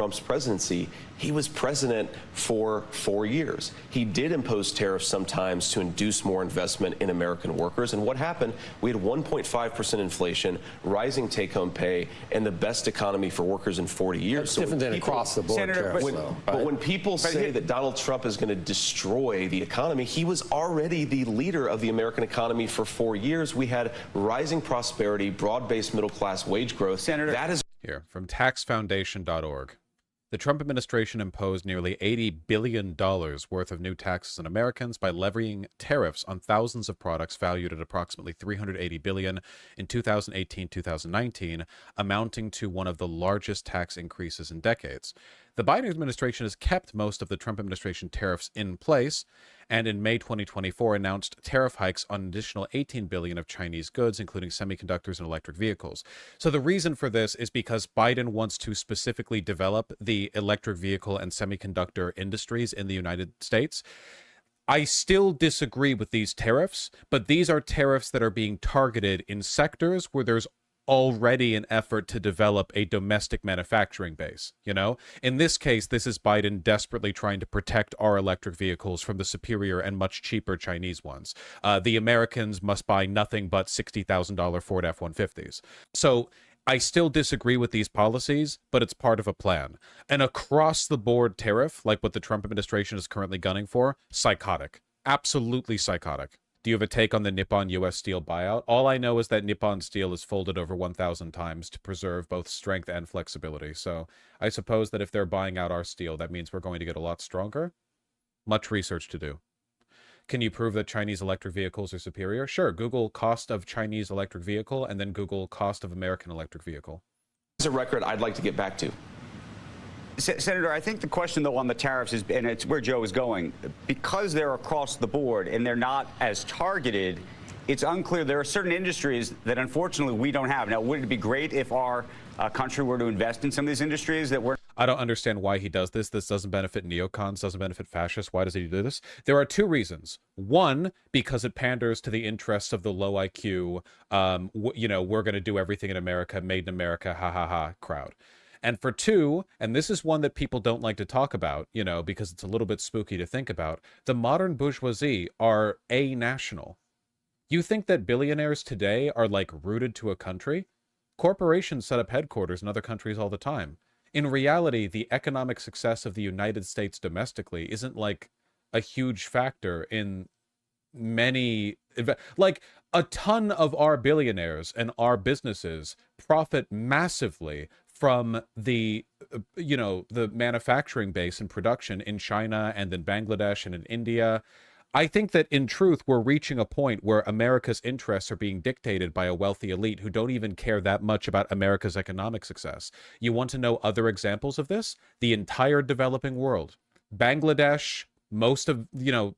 Trump's presidency, he was president for 4 years. He did impose tariffs sometimes to induce more investment in American workers. And what happened? We had 1.5% inflation, rising take-home pay, and the best economy for workers in 40 years. That's different than across the board tariffs, though, right? But when people say that Donald Trump is going to destroy the economy, he was already the leader of the American economy for 4 years. We had rising prosperity, broad-based middle-class wage growth. Senator, that is here from taxfoundation.org. The Trump administration imposed nearly $80 billion worth of new taxes on Americans by levying tariffs on thousands of products valued at approximately $380 billion in 2018-2019, amounting to one of the largest tax increases in decades. The Biden administration has kept most of the Trump administration tariffs in place, and in May 2024 announced tariff hikes on an additional $18 billion of Chinese goods, including semiconductors and electric vehicles. So the reason for this is because Biden wants to specifically develop the electric vehicle and semiconductor industries in the United States. I still disagree with these tariffs, but these are tariffs that are being targeted in sectors where there's already an effort to develop a domestic manufacturing base. You know, in this case, this is Biden desperately trying to protect our electric vehicles from the superior and much cheaper Chinese ones. The Americans must buy nothing but $60,000 Ford F-150s. So I still disagree with these policies, but it's part of a plan. An across-the-board tariff, like what the Trump administration is currently gunning for, psychotic. Absolutely psychotic. Do you have a take on the Nippon U.S. Steel buyout? All I know is that Nippon Steel is folded over 1,000 times to preserve both strength and flexibility. So I suppose that if they're buying out our steel, that means we're going to get a lot stronger. Much research to do. Can you prove that Chinese electric vehicles are superior? Sure. Google cost of Chinese electric vehicle and then Google cost of American electric vehicle. It's a record I'd like to get back to. Senator, I think the question, though, on the tariffs is, and it's where Joe is going, because they're across the board and they're not as targeted, it's unclear. There are certain industries that, unfortunately, we don't have. Now, would it be great if our country were to invest in some of these industries that we're... I don't understand why he does this. This doesn't benefit neocons, doesn't benefit fascists. Why does he do this? There are two reasons. One, because it panders to the interests of the low IQ, you know, we're going to do everything in America, made in America, ha ha ha crowd. And for two, and this is one that people don't like to talk about, you know, because it's a little bit spooky to think about, the modern bourgeoisie are a-national. You think that billionaires today are like rooted to a country? Corporations set up headquarters in other countries all the time. In reality, the economic success of the United States domestically isn't like a huge factor in many, like a ton of our billionaires and our businesses profit massively from the, you know, the manufacturing base and production in China and in Bangladesh and in India. I think that in truth, we're reaching a point where America's interests are being dictated by a wealthy elite who don't even care that much about America's economic success. You want to know other examples of this? The entire developing world. Bangladesh, most of, you know,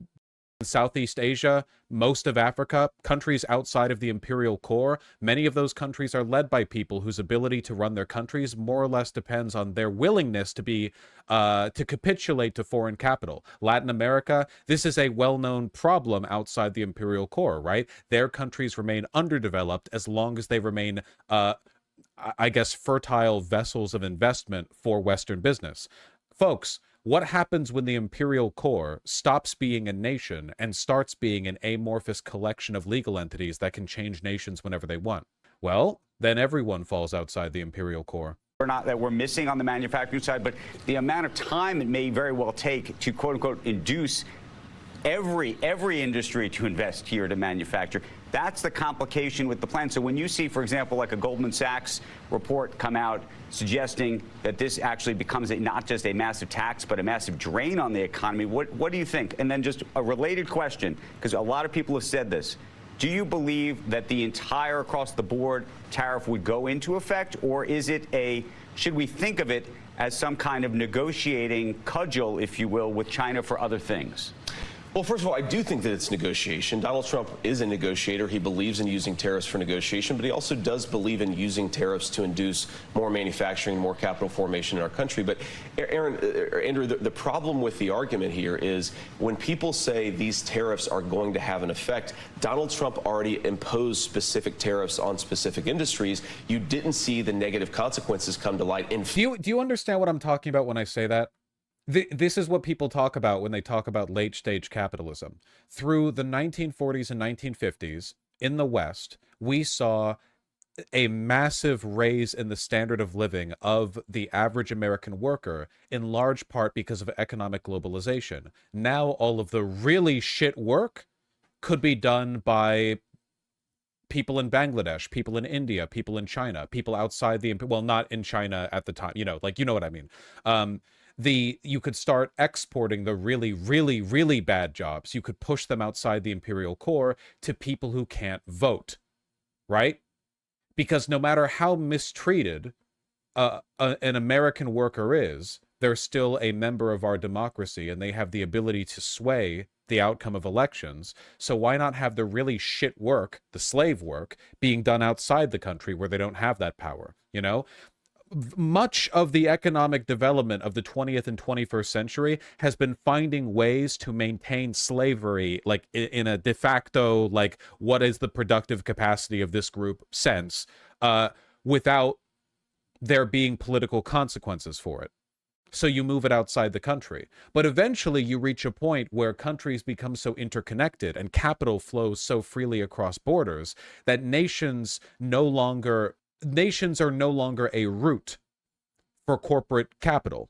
Southeast Asia, most of Africa, countries outside of the imperial core, many of those countries are led by people whose ability to run their countries more or less depends on their willingness to be to capitulate to foreign capital. Latin America, this is a well-known problem outside the imperial core, right? Their countries remain underdeveloped as long as they remain I guess fertile vessels of investment for Western business. Folks, what happens when the imperial core stops being a nation and starts being an amorphous collection of legal entities that can change nations whenever they want? Well, then everyone falls outside the imperial core. That we're missing on the manufacturing side, but the amount of time it may very well take to, quote unquote, induce every industry to invest here to manufacture. That's the complication with the plan. So when you see, for example, like a Goldman Sachs report come out suggesting that this actually becomes not just a massive tax, but a massive drain on the economy, what do you think? And then just a related question, because a lot of people have said this. Do you believe that the entire across-the-board tariff would go into effect, or is it should we think of it as some kind of negotiating cudgel, if you will, with China for other things? Well, first of all, I do think that it's negotiation. Donald Trump is a negotiator. He believes in using tariffs for negotiation, but he also does believe in using tariffs to induce more manufacturing, more capital formation in our country. But Andrew, the problem with the argument here is when people say these tariffs are going to have an effect, Donald Trump already imposed specific tariffs on specific industries. You didn't see the negative consequences come to light. Do you understand what I'm talking about when I say that? This is what people talk about when they talk about late-stage capitalism. Through the 1940s and 1950s, in the West, we saw a massive raise in the standard of living of the average American worker, in large part because of economic globalization. Now, all of the really shit work could be done by people in Bangladesh, people in India, people in China, people outside the... Well, not in China at the time, you know what I mean. You could start exporting the really, really, really bad jobs. You could push them outside the imperial core to people who can't vote, right? Because no matter how mistreated an American worker is, they're still a member of our democracy, and they have the ability to sway the outcome of elections. So why not have the really shit work, the slave work, being done outside the country where they don't have that power, you know? Much of the economic development of the 20th and 21st century has been finding ways to maintain slavery, like in a de facto, like, what is the productive capacity of this group sense, without there being political consequences for it. So you move it outside the country. But eventually you reach a point where countries become so interconnected and capital flows so freely across borders that nations are no longer a route for corporate capital.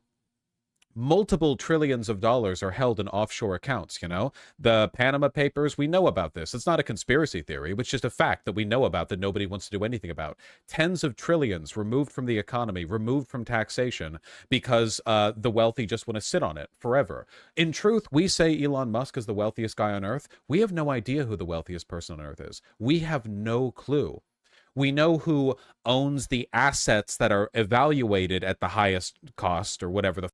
Multiple trillions of dollars are held in offshore accounts, you know? The Panama Papers, we know about this. It's not a conspiracy theory, it's just a fact that we know about that nobody wants to do anything about. Tens of trillions removed from the economy, removed from taxation, because the wealthy just want to sit on it forever. In truth, we say Elon Musk is the wealthiest guy on Earth. We have no idea who the wealthiest person on Earth is. We have no clue. We know who owns the assets that are evaluated at the highest cost or whatever.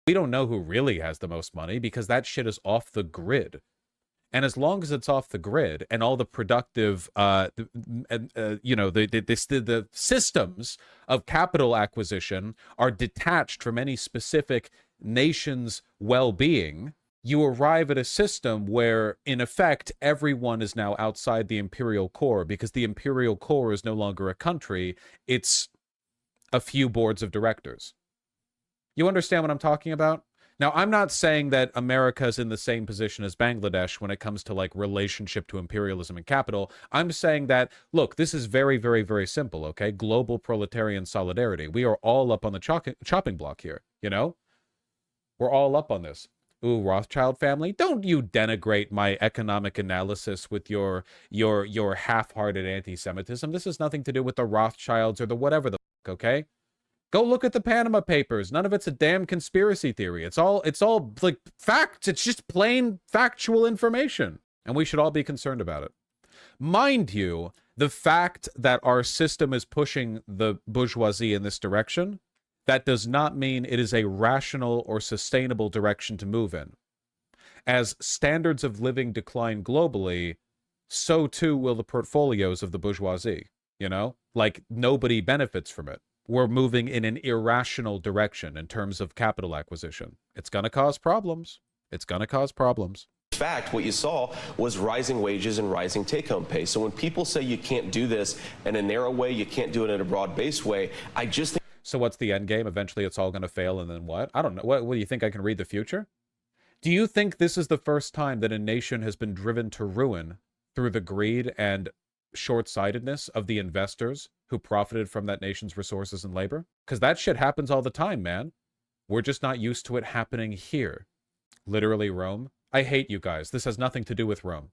We don't know who really has the most money because that shit is off the grid. And as long as it's off the grid and all the productive, you know, the systems of capital acquisition are detached from any specific nation's well-being, you arrive at a system where, in effect, everyone is now outside the imperial core because the imperial core is no longer a country, it's a few boards of directors. You understand what I'm talking about? Now, I'm not saying that America's in the same position as Bangladesh when it comes to, like, relationship to imperialism and capital. I'm saying that, look, this is very, very, very simple, okay? Global proletarian solidarity. We are all up on the chopping block here, you know? We're all up on this. Ooh, Rothschild family, don't you denigrate my economic analysis with your half-hearted anti-Semitism. This has nothing to do with the Rothschilds or the whatever the fuck, okay? Go look at the Panama Papers. None of it's a damn conspiracy theory. It's all like facts. It's just plain factual information. And we should all be concerned about it. Mind you, the fact that our system is pushing the bourgeoisie in this direction, that does not mean it is a rational or sustainable direction to move in. As standards of living decline globally, so too will the portfolios of the bourgeoisie, you know? Like, nobody benefits from it. We're moving in an irrational direction in terms of capital acquisition. It's going to cause problems. It's going to cause problems. In fact, what you saw was rising wages and rising take-home pay. So when people say you can't do this in a narrow way, you can't do it in a broad-based way, I just think... So what's the end game? Eventually it's all going to fail, and then what? I don't know. What do you think I can read the future? Do you think this is the first time that a nation has been driven to ruin through the greed and short-sightedness of the investors who profited from that nation's resources and labor? Because that shit happens all the time, man. We're just not used to it happening here. Literally Rome. I hate you guys. This has nothing to do with Rome.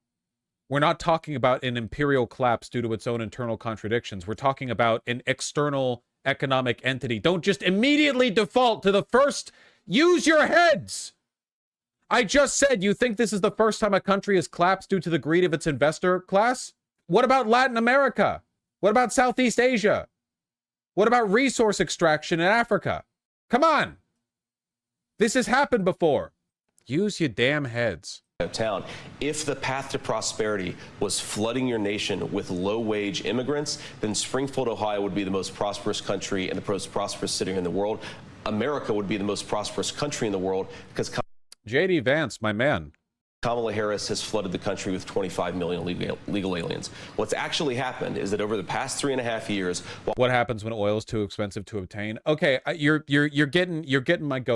We're not talking about an imperial collapse due to its own internal contradictions. We're talking about an external economic entity. Don't just immediately default to the first. Use your heads. I just said you think this is the first time a country has collapsed due to the greed of its investor class? What about Latin America? What about Southeast Asia? What about resource extraction in Africa? Come on. This has happened before. Use your damn heads. town. If the path to prosperity was flooding your nation with low-wage immigrants, then Springfield, Ohio would be the most prosperous country and the most prosperous city in the world. America would be the most prosperous country in the world because JD Vance, my man. Kamala Harris has flooded the country with 25 million legal aliens. What's actually happened is that over the past 3.5 years, what happens when oil is too expensive to obtain? Okay, you're getting my go.